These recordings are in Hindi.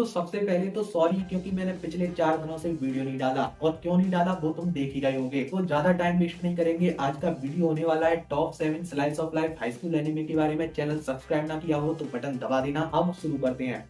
तो सबसे पहले तो सॉरी, क्योंकि मैंने पिछले 4 दिनों से वीडियो नहीं डाला, और क्यों नहीं डाला वो तुम देख ही रहे होगे। तो ज्यादा टाइम वेस्ट नहीं करेंगे, आज का वीडियो होने वाला है top 7 slice of life high school anime के बारे में। चैनल सब्सक्राइब ना किया हो तो बटन दबा देना। अब शुरू करते हैं।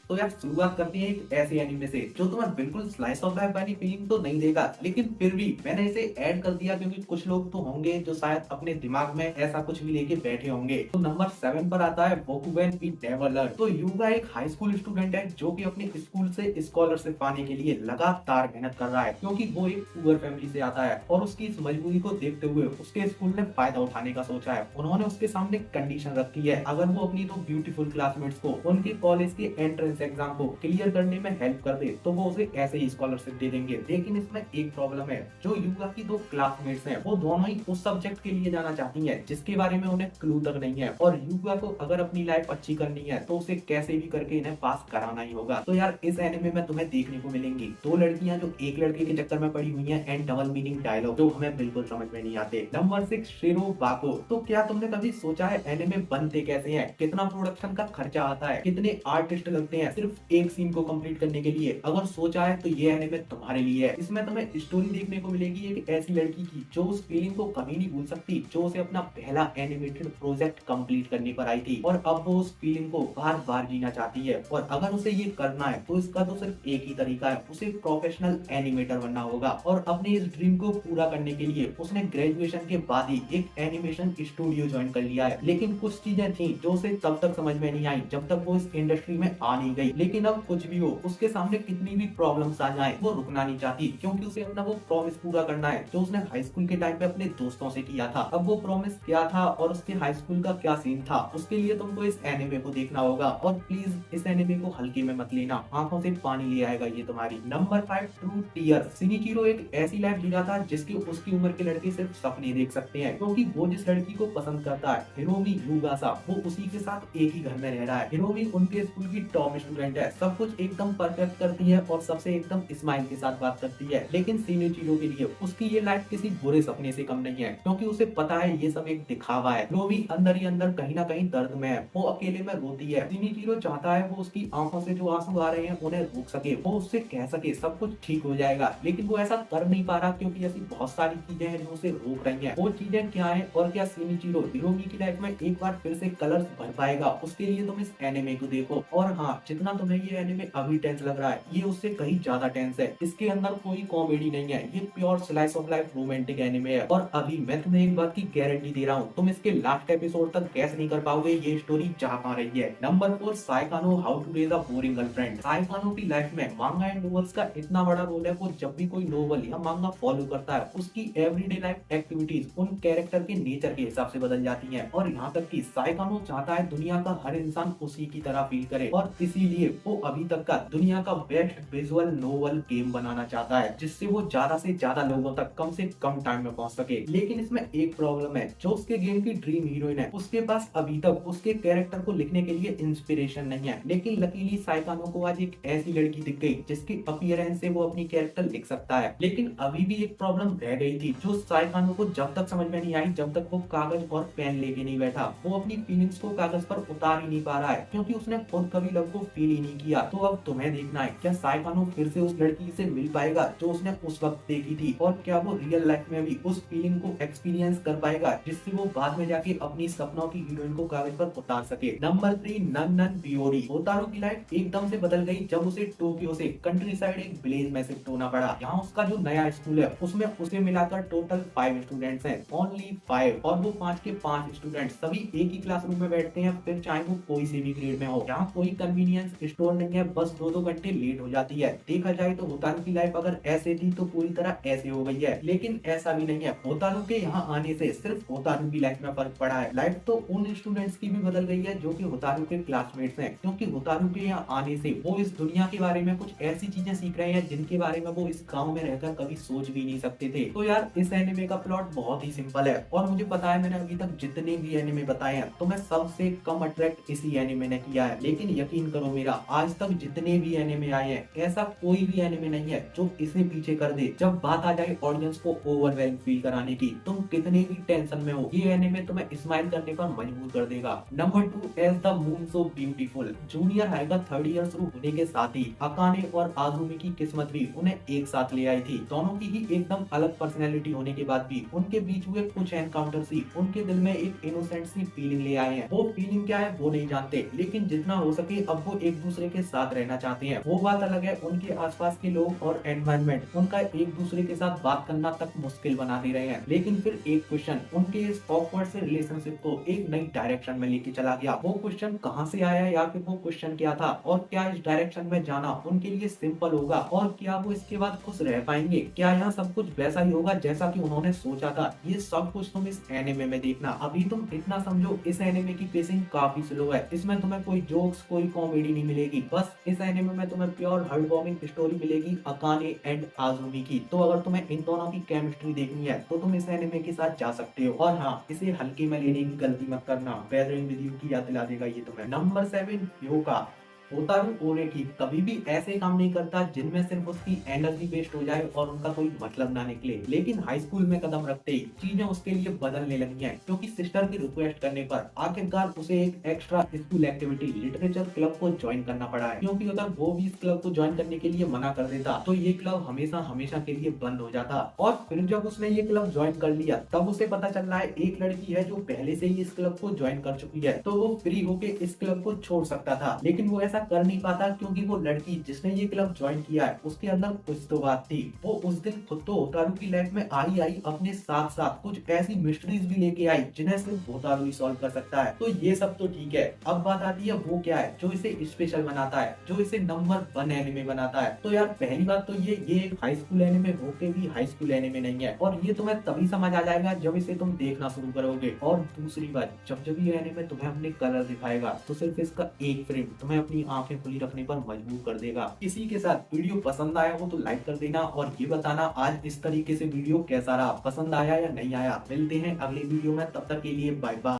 तो यार शुरुआत करते हैं एक ऐसे एनीमे से जो तुम्हें बिल्कुल स्लाइस ऑफ लाइफ वाली फीलिंग तो नहीं देगा, लेकिन फिर भी मैंने इसे ऐड कर दिया क्योंकि कुछ लोग तो होंगे जो शायद अपने दिमाग में ऐसा कुछ भी लेके बैठे होंगे। तो नंबर 7 पर आता है बोकुगन वी नेवर लर्न। तो युगा एक हाई स्कूल स्टूडेंट है जो कि अपने स्कूल से स्कॉलरशिप पाने के लिए लगातार मेहनत कर रहा है, क्योंकि वो एक पुअर फैमिली से आता है और उसकी इस मजबूरी को देखते हुए उसके स्कूल ने फायदा उठाने का सोचा है। उन्होंने उसके सामने कंडीशन रखी है, अगर वो अपनी दो ब्यूटीफुल क्लासमेट्स को उनके कॉलेज के एंट्रेंस एग्जाम को क्लियर करने में हेल्प कर दे तो वो उसे ऐसे ही स्कॉलरशिप दे देंगे। लेकिन इसमें एक प्रॉब्लम है, जो युगा की दो क्लासमेट्स हैं वो दोनों ही उस सब्जेक्ट के लिए जाना चाहती हैं जिसके बारे में उन्हें क्लू तक नहीं है, और युगा को अगर अपनी लाइफ अच्छी करनी है तो उसे कैसे भी करके इन्हें पास कराना ही होगा। तो यार इस एनिमे में तुम्हें देखने को मिलेंगी दो लड़कियां जो एक लड़के के चक्कर में पड़ी हुई हैं, एंड डबल मीनिंग डायलॉग जो हमें बिल्कुल समझ में नहीं आते। नंबर 6 शिरो बाको। तो क्या तुमने कभी सोचा है एनिमे बनते कैसे हैं, कितना प्रोडक्शन का खर्चा आता है, कितने आर्टिस्ट लगते हैं सिर्फ एक सीन को कंप्लीट करने के लिए? अगर सोचा है तो ये एनिमे तुम्हारे लिए है। इसमें तुम्हें स्टोरी देखने को मिलेगी एक ऐसी लड़की की जो उस फीलिंग को कभी नहीं भूल सकती जो उसे अपना पहला एनिमेटेड प्रोजेक्ट कंप्लीट करने पर आई थी, और अब वो उस फीलिंग को बार बार जीना चाहती है। और अगर उसे ये करना है तो इसका तो सिर्फ एक ही तरीका है, उसे प्रोफेशनल एनिमेटर बनना होगा। और अपने इस ड्रीम को पूरा करने के लिए उसने ग्रेजुएशन के बाद ही एक एनिमेशन स्टूडियो ज्वाइन कर लिया है। लेकिन कुछ चीजें थी जो उसे तब तक समझ में नहीं आई जब तक वो इस इंडस्ट्री में आ नहीं गई। लेकिन अब कुछ भी हो, उसके सामने कितनी भी प्रॉब्लम्स आ जाएं, वो रुकना नहीं चाहती, क्योंकि उसे अपना वो प्रॉमिस पूरा करना है जो उसने हाई स्कूल के टाइम पे अपने दोस्तों से किया था। अब वो प्रॉमिस क्या था और उसके हाई स्कूल का क्या सीन था, उसके लिए तुमको इस एनिमे को देखना होगा। और प्लीज इस एनिमे को हल्के में मत लेना, आंखों से पानी ले आएगा ये तुम्हारी। Number 5 true tier. शिनिचिरो एक ऐसी लाइफ जी रहा था जिसकी उसकी उम्र के लड़के सिर्फ सपने देख सकते हैं, क्योंकि वो जिस लड़की को पसंद करता है हिरोमी युगासा, वो उसी के साथ एक ही घर में रह रहा है। हिरोमी उनके स्कूल की टॉप स्टूडेंट है, सब कुछ एकदम परफेक्ट करती है और सबसे एकदम स्माइल के साथ बात करती है। लेकिन शिनिचिरो के लिए उसकी ये लाइफ किसी बुरे सपने से कम नहीं है, क्योंकि उसे पता है ये सब एक दिखावा है। वो भी अंदर ही अंदर कहीं ना कहीं दर्द में है, वो अकेले में रोती है। शिनिचिरो चाहता है वो उसकी आंखों से जो आंसू आ रहे हैं उन्हें रोक सके, वो उससे कह सके सब कुछ ठीक हो जाएगा, लेकिन वो ऐसा कर नहीं पा रहा क्योंकि ऐसी बहुत सारी चीजें हैं जो उसे रोक रही हैं। वो चीजें क्या है और क्या शिनिचिरो हिरोमी की लाइफ में एक बार फिर से कलर्स भर पाएगा, उसके लिए तुम इस एनिमे को देखो। और हाँ, जितना तुम्हें ये एनिमे अभी टेंस लग रहा है ये उससे कहीं ज्यादा टेंस है। इसके अंदर कोई कॉमेडी नहीं है, ये pure slice of life romantic anime है। और अभी मैं तुम्हें एक बात की गारंटी दे रहा हूँ, तुम इसके लास्ट एपिसोड तक गैस नहीं कर पाओगे ये स्टोरी जा पा रही है। Number 4 Saekano how to raise a boring girlfriend. Saekano की लाइफ में मांगा एंड नोवेल्स का इतना बड़ा रोल है, वो जब भी कोई नोवेल या मांगा फॉलो करता है उसकी एवरीडे लाइफ एक्टिविटीज उन कैरेक्टर के नेचर के हिसाब से बदल जाती हैं। और यहाँ तक कि साइकानो चाहता है दुनिया का हर इंसान उसी की तरह फील करे, और इसीलिए वो अभी तक का दुनिया का बेस्ट विजुअल नोवेल गेम बनाना चाहता है, जिससे वो ज्यादा से ज्यादा लोगों तक कम से कम टाइम में पहुंच सके। लेकिन इसमें एक प्रॉब्लम है, जो उसके गेम की ड्रीम हीरोइन है उसके पास अभी तक उसके कैरेक्टर को लिखने के लिए इंस्पिरेशन नहीं है। लेकिन लकीली साइकानो को आज एक ऐसी लड़की दिख गई जिसकी अपीयरेंस से वो अपनी कैरेक्टर लिख सकता है। लेकिन अभी भी एक प्रॉब्लम रह गई थी जो साइकानो को जब तक समझ में नहीं आई जब तक वो कागज और पेन लेके नहीं बैठा। वो अपनी फीलिंग्स को कागज पर उतार ही नहीं पा रहा है, क्योंकि उसने खुद कभी लव को फील ही नहीं किया। तो अब तुम्हें देखना है क्या साइकानो फिर से उस लड़की से मिल पाएगा जो उसने उस वक्त देखी थी, और क्या वो रियल लाइफ में भी उस फीलिंग को एक्सपीरियंस कर पाएगा जिससे वो बाद में जाके अपनी सपनों की हीरोइन को कागज पर उतार सके। Number 3 none none बियोरी। होतारू की लाइफ एकदम से बदल गई जब उसे टोक्यो से कंट्री साइड एक विलेज में शिफ्ट होना पड़ा। यहाँ उसका जो नया स्कूल है उसमें उसे मिलाकर टोटल 5 स्टूडेंट्स हैं, ओनली 5, और वो 5 के 5 स्टूडेंट्स सभी एक ही क्लासरूम में बैठते हैं, फिर चाहे वो कोई से भी ग्रेड में हो। यहाँ कोई कन्वीनियंस स्टोर नहीं है, बस 2-2 घंटे लेट हो जाती है। देखा जाए तो होतारू की लाइफ अगर ऐसे थी तो पूरी तरह ऐसे हो गई है, लेकिन ऐसा भी नहीं है। होतारू के यहाँ आने से सिर्फ होतारू की लाइफ में फर्क पड़ा है, लाइफ तो उन स्टूडेंट्स की भी बदल गई है जो कि होतारू के क्लासमेट्स हैं, क्योंकि होतारू के यहाँ आने से वो इस दुनिया के बारे में कुछ ऐसी चीजें सीख रहे हैं जिनके बारे में वो इस गांव में रहकर कभी सोच भी नहीं सकते थे। तो यार इस एनिमे का प्लॉट बहुत ही सिंपल है, और मुझे पता है मैंने अभी तक जितने भी एनिमे बताए हैं तो मैं सबसे कम अट्रैक्ट इसी एनिमे ने किया है। लेकिन यकीन करो तो मेरा आज तक जितने भी एनिमे आए हैं, ऐसा कोई भी एनिमे नहीं है जो इसे पीछे कर दे। जब बात आ जाए ऑडियंस को ओवरवेल्म फील कराने की, तुम कितने भी टेंशन में हो, ये एनिमे तुम्हें स्माइल करने पर मजबूर कर देगा। Number 2, as the moon so beautiful. Junior high का थर्ड ईयर शुरू होने के साथ ही अकाने और आजुमी की किस्मत भी उन्हें एक साथ ले आई थी। दोनों की ही एकदम अलग पर्सनैलिटी होने के बाद भी उनके बीच हुए कुछ एनकाउंटर ही उनके दिल में एक इनोसेंट सी फीलिंग ले आए हैं। वो फीलिंग क्या है वो नहीं जानते, लेकिन जितना हो सके अब वो एक दूसरे के साथ रहना चाहते हैं। वो बात अलग है, उनके आसपास के लोग और एनवायरनमेंट उनका एक दूसरे के साथ बात करना तक मुश्किल बना दे रहे हैं। लेकिन फिर एक क्वेश्चन उनके इस ऑकवर्ड से रिलेशनशिप को एक नई डायरेक्शन में लेके चला गया। वो क्वेश्चन कहाँ से आया या फिर वो क्वेश्चन क्या था, और क्या इस डायरेक्शन में जाना उनके लिए सिंपल होगा, और क्या वो इसके बाद खुश रह पाएंगे, क्या यहाँ सब कुछ वैसा ही होगा जैसा कि उन्होंने सोचा था। ये सब कुछ तुम इस एनिमे में देखना। अभी तुम इतना समझो, इस एनिमे की पेसिंग काफी स्लो है। इसमें तुम्हें कोई जोक्स, कोई कॉमेडी नहीं मिलेगी। बस इस एनिमे में तुम्हें प्योर हार्ट वार्मिंग स्टोरी मिलेगी अकाने एंड आजुमी की। तो अगर तुम्हें इन दोनों की केमिस्ट्री देखनी है तो तुम इस एनिमे के साथ जा सकते हो। और हाँ, इसे हल्के में लेने की गलती मत करना, वेदरिंग विद यू की याद दिला देगा ये तुम्हें। नंबर 7, योका। होतारू ओरेकी कभी भी ऐसे काम नहीं करता जिनमें सिर्फ उसकी एनर्जी वेस्ट हो जाए और उनका कोई मतलब ना निकले। लेकिन हाई स्कूल में कदम रखते ही चीजें उसके लिए बदलने लगी हैं, क्योंकि सिस्टर की रिक्वेस्ट करने पर आखिरकार उसे एक extra school activity literature club को ज्वाइन करना पड़ा है। क्योंकि अगर वो भी इस क्लब को ज्वाइन करने के लिए मना कर देता तो ये क्लब हमेशा हमेशा के लिए बंद हो जाता। और फिर जब उसने ये क्लब ज्वाइन कर लिया तब उसे पता चल रहा है एक लड़की है जो पहले से ही इस क्लब को ज्वाइन कर चुकी है, तो वो फ्री होके इस क्लब को छोड़ सकता था। लेकिन वो ऐसा कर नहीं पाता, क्योंकि वो लड़की जिसने ये क्लब ज्वाइन किया है उसके अंदर कुछ तो बात थी। वो उस दिन खुद तो होतारू की लाइफ में आई अपने साथ साथ कुछ ऐसी मिस्ट्रीज भी लेके आई जिन्हें सिर्फ होतारू ही सॉल्व कर सकता है। तो ये सब तो ठीक है, अब बात आती है वो क्या है जो इसे स्पेशल बनाता है, जो इसे नंबर 1 एनिमे बनाता है। तो यार पहली बात तो ये एक हाई स्कूल एनिमे होके भी हाई स्कूल एनिमे नहीं है, और ये तुम्हें तभी समझ आ जाएगा जब इसे तुम देखना शुरू करोगे। और दूसरी बात, जब ये एनिमे तुम्हें अपने कलर दिखाएगा तो सिर्फ इसका एक फ्रेम तुम्हें अपनी आंखें खुली रखने पर मजबूर कर देगा। इसी के साथ वीडियो पसंद आया हो तो लाइक कर देना, और ये बताना आज इस तरीके से वीडियो कैसा रहा, पसंद आया या नहीं आया। मिलते हैं अगले वीडियो में, तब तक के लिए बाय बाय।